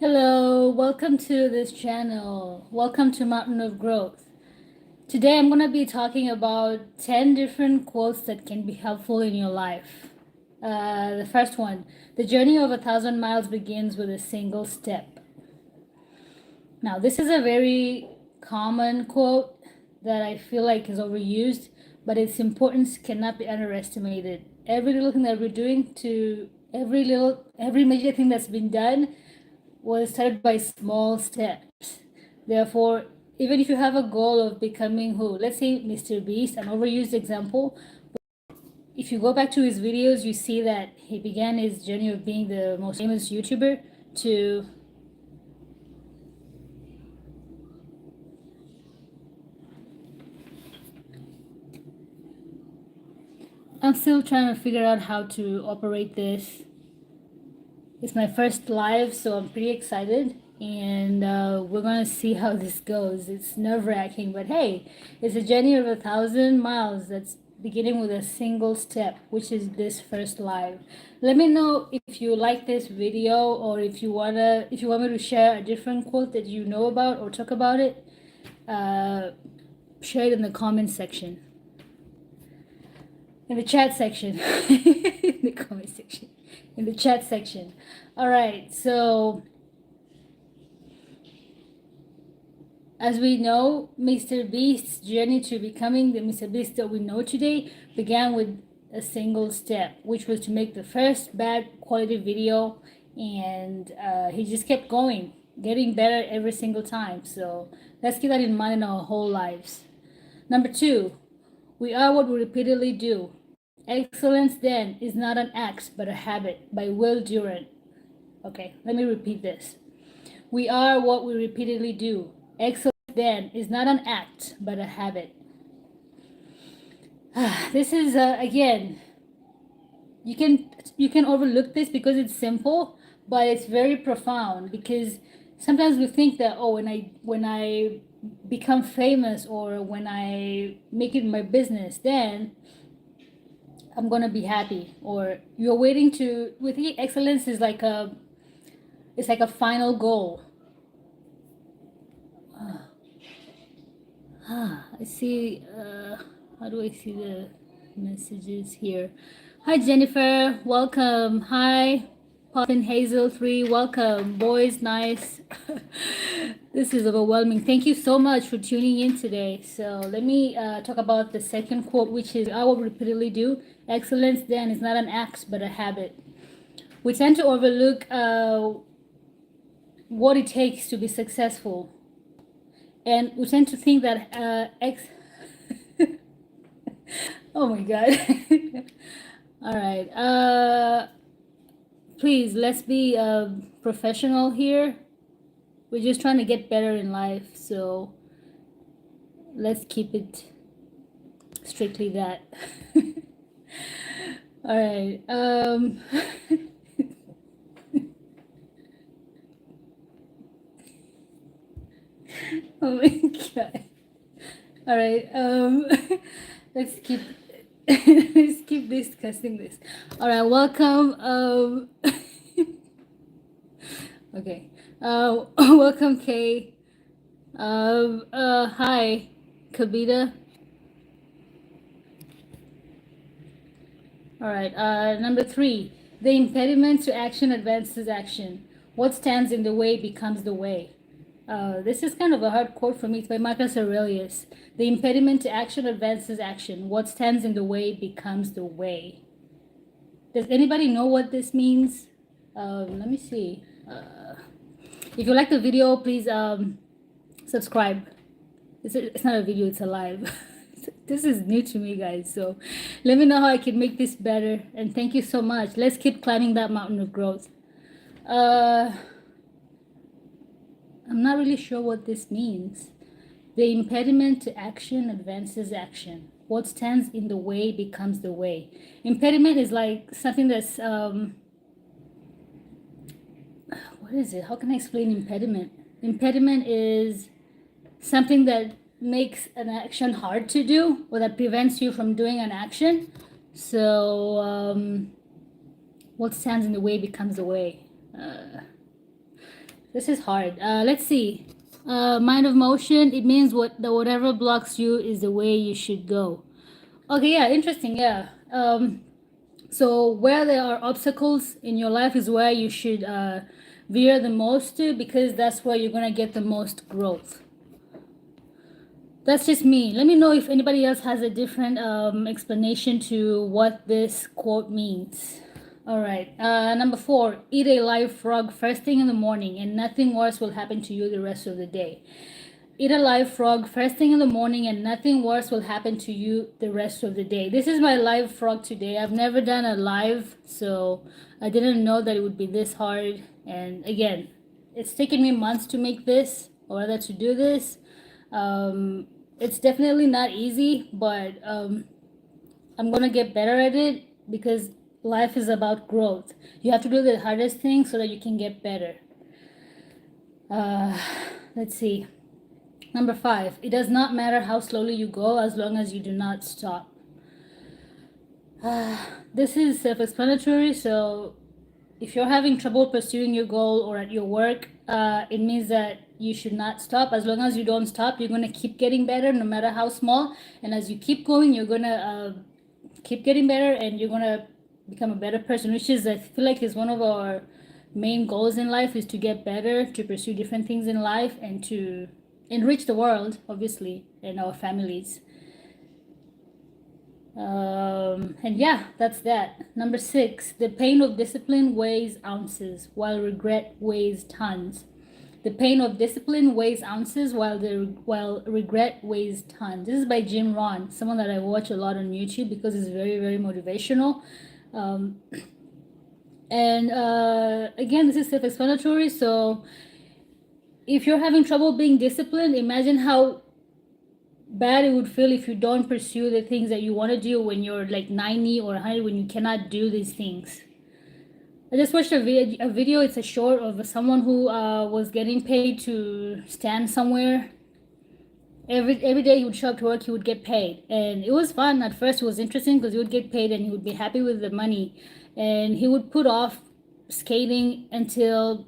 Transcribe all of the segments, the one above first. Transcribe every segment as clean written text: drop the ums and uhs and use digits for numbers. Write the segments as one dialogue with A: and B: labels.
A: Hello, welcome to this channel. Welcome to Mountain of Growth. Today I'm going to be talking about 10 different quotes that can be helpful in your life. The first one, the journey of 1,000 miles begins with a single step. Now, this is a very common quote that I feel like is overused, but its importance cannot be underestimated. Every little thing that we're doing to every major thing that's been done was started by small steps. Therefore, even if you have a goal of becoming who, let's say Mr. Beast, an overused example, if you go back to his videos, you see that he began his journey of being the most famous YouTuber to I'm still trying to figure out how to operate this. It's my first live, so I'm pretty excited, and we're gonna see how this goes. It's nerve-wracking, but hey, it's a journey of 1,000 miles that's beginning with a single step, which is this first live. Let me know if you like this video, or if you want me to share a different quote that you know about or talk about it. Share it in the comment section, in the chat section, in the comment section, in the chat section. All right, so as we know, Mr. Beast's journey to becoming the Mr. Beast that we know today began with a single step, which was to make the first bad quality video, and he just kept going, getting better every single time. So let's keep that in mind in our whole lives. Number 2, we are what we repeatedly do. Excellence then is not an act but a habit, by Will Durant. Okay, let me repeat this. We are what we repeatedly do. Excellence then is not an act but a habit. This is again, you can overlook this because it's simple, but it's very profound, because sometimes we think that, oh, when I become famous, or when I make it my business, then I'm gonna be happy. Or you're waiting to, with the excellence is like it's like a final goal. I see. How do I see the messages here? Hi, Jennifer. Welcome. Hi, Poppin Hazel 3. Welcome. Boys, nice. This is overwhelming. Thank you so much for tuning in today. So let me talk about the second quote, which is, I will repeatedly do. Excellence then is not an act, but a habit. We tend to overlook what it takes to be successful. And we tend to think that oh my god. All right, please, let's be professional here. We're just trying to get better in life, so let's keep it strictly that. All right, oh my god. All right, let's keep let's keep discussing this. All right, welcome. Okay, welcome, Kay. Hi, Kabita. All right, number 3, the impediment to action advances action. What stands in the way becomes the way. This is kind of a hard quote for me. It's by Marcus Aurelius. The impediment to action advances action. What stands in the way becomes the way. Does anybody know what this means? Let me see. If you like the video, please subscribe. It's not a video, it's a live. This is new to me, guys, so let me know how I can make this better, and thank you so much. Let's keep climbing that mountain of growth. I'm not really sure what this means. The impediment to action advances action. What stands in the way becomes the way. Impediment is like something that's what is it? How can I explain impediment? Impediment is something that makes an action hard to do, or that prevents you from doing an action. So what stands in the way becomes the way. This is hard. Let's see. Mind of motion. It means whatever blocks you is the way you should go. Okay, yeah, interesting. Yeah. So where there are obstacles in your life is where you should veer the most to, because that's where you're gonna get the most growth. That's just me. Let me know if anybody else has a different explanation to what this quote means. All right. Number 4, eat a live frog first thing in the morning, and nothing worse will happen to you the rest of the day. Eat a live frog first thing in the morning, and nothing worse will happen to you the rest of the day. This is my live frog today. I've never done a live, so I didn't know that it would be this hard. And again, it's taken me months to make this, or rather to do this. It's definitely not easy, but I'm gonna get better at it, because life is about growth. You have to do the hardest thing so that you can get better. Let's see. Number 5, it does not matter how slowly you go as long as you do not stop. This is self-explanatory, so if you're having trouble pursuing your goal or at your work, it means that you should not stop. As long as you don't stop, you're going to keep getting better no matter how small. And as you keep going, you're going to keep getting better, and you're going to become a better person, which is, I feel like, is one of our main goals in life, is to get better, to pursue different things in life, and to enrich the world, obviously, and our families. And yeah, that's that. Number 6, the pain of discipline weighs ounces, while regret weighs tons. The pain of discipline weighs ounces, while regret weighs tons. This is by Jim Rohn, someone that I watch a lot on YouTube because it's very, very motivational. Again, this is self-explanatory. So if you're having trouble being disciplined, imagine how bad it would feel if you don't pursue the things that you want to do when you're like 90 or 100, when you cannot do these things. I just watched a video. It's a short of someone who was getting paid to stand somewhere. Every day he would show up to work, he would get paid, and it was fun. At first it was interesting because he would get paid and he would be happy with the money, and he would put off skating until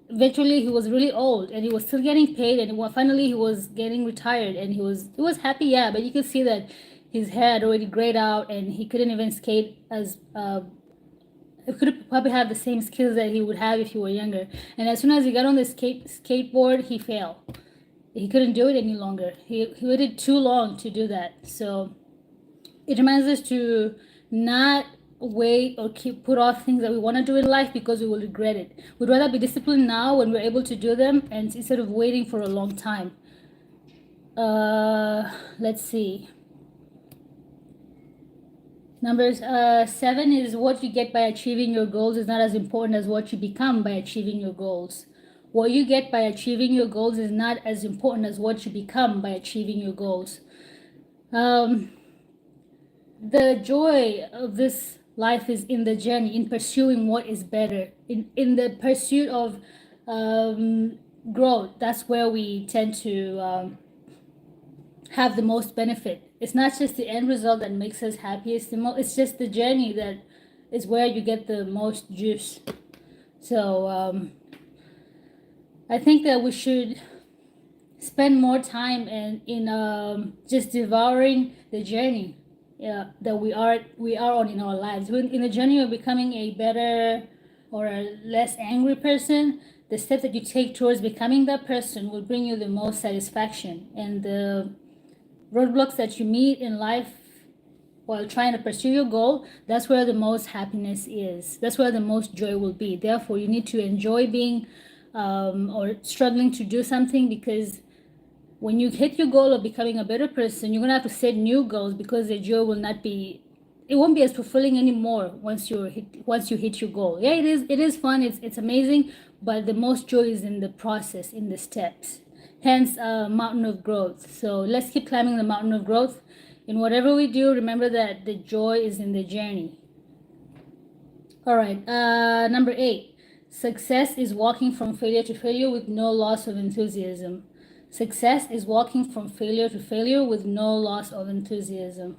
A: eventually he was really old and he was still getting paid, and finally he was getting retired, and he was happy, yeah, but you could see that his hair had already grayed out and he couldn't even skate as he could probably have the same skills that he would have if he were younger. And as soon as he got on the skateboard, he failed. He couldn't do it any longer. He waited too long to do that. So it reminds us to not wait or put off things that we want to do in life because we will regret it. We'd rather be disciplined now when we're able to do them, and instead of waiting for a long time. Let's see. Number 7 is, what you get by achieving your goals is not as important as what you become by achieving your goals. What you get by achieving your goals is not as important as what you become by achieving your goals. The joy of this life is in the journey, in pursuing what is better, in the pursuit of growth. That's where we tend to have the most benefit. It's not just the end result that makes us happy. It's just the journey that is where you get the most juice. So I think that we should spend more time in just devouring the journey that we are on in our lives. In the journey of becoming a better or a less angry person, the step that you take towards becoming that person will bring you the most satisfaction. And the roadblocks that you meet in life while trying to pursue your goal, that's where the most happiness is. That's where the most joy will be. Therefore, you need to enjoy being or struggling to do something, because when you hit your goal of becoming a better person, you're going to have to set new goals, because the joy will not be, it won't be as fulfilling anymore once you hit your goal. Yeah, it is fun, it's amazing, but the most joy is in the process, in the steps. Hence, mountain of growth. So let's keep climbing the mountain of growth. In whatever we do, remember that the joy is in the journey. All right, number 8. Success is walking from failure to failure with no loss of enthusiasm. Success is walking from failure to failure with no loss of enthusiasm.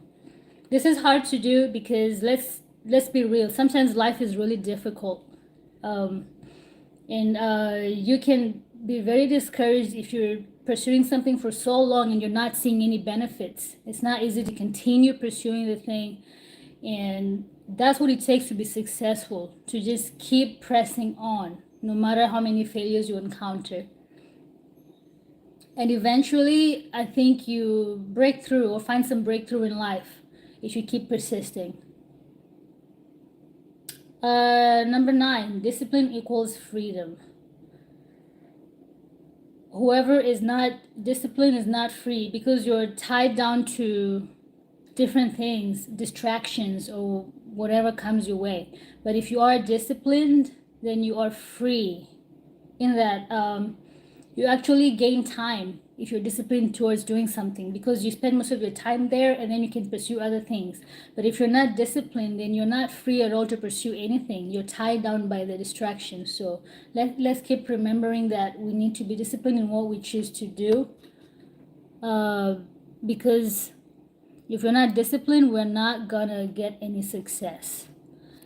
A: This is hard to do because let's be real. Sometimes life is really difficult. And you can be very discouraged if you're pursuing something for so long and you're not seeing any benefits. It's not easy to continue pursuing the thing. And that's what it takes to be successful, to just keep pressing on, no matter how many failures you encounter. And eventually, I think you break through or find some breakthrough in life if you keep persisting. Number 9, discipline equals freedom. Whoever is not disciplined is not free, because you're tied down to different things, distractions, or whatever comes your way. But if you are disciplined, then you are free, in that you actually gain time if you're disciplined towards doing something, because you spend most of your time there and then you can pursue other things. But if you're not disciplined, then you're not free at all to pursue anything. You're tied down by the distractions. So let's keep remembering that we need to be disciplined in what we choose to do, because if you're not disciplined, we're not gonna get any success.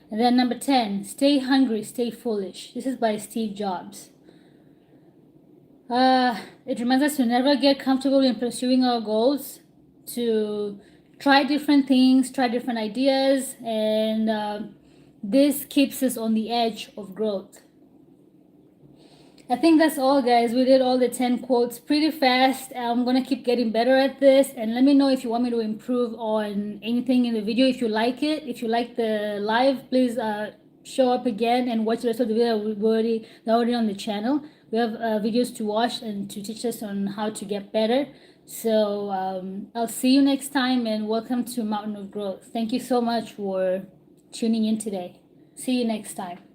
A: And then number 10, stay hungry, stay foolish. This is by Steve Jobs. It reminds us to never get comfortable in pursuing our goals, to try different things, try different ideas, and this keeps us on the edge of growth. I think that's all, guys. We did all the 10 quotes pretty fast. I'm gonna keep getting better at this, and let me know if you want me to improve on anything in the video. If you like it, if you like the live, please show up again and watch the rest of the video. They're already on the channel. We have videos to watch and to teach us on how to get better. So I'll see you next time, and welcome to Mountain of Growth. Thank you so much for tuning in today. See you next time.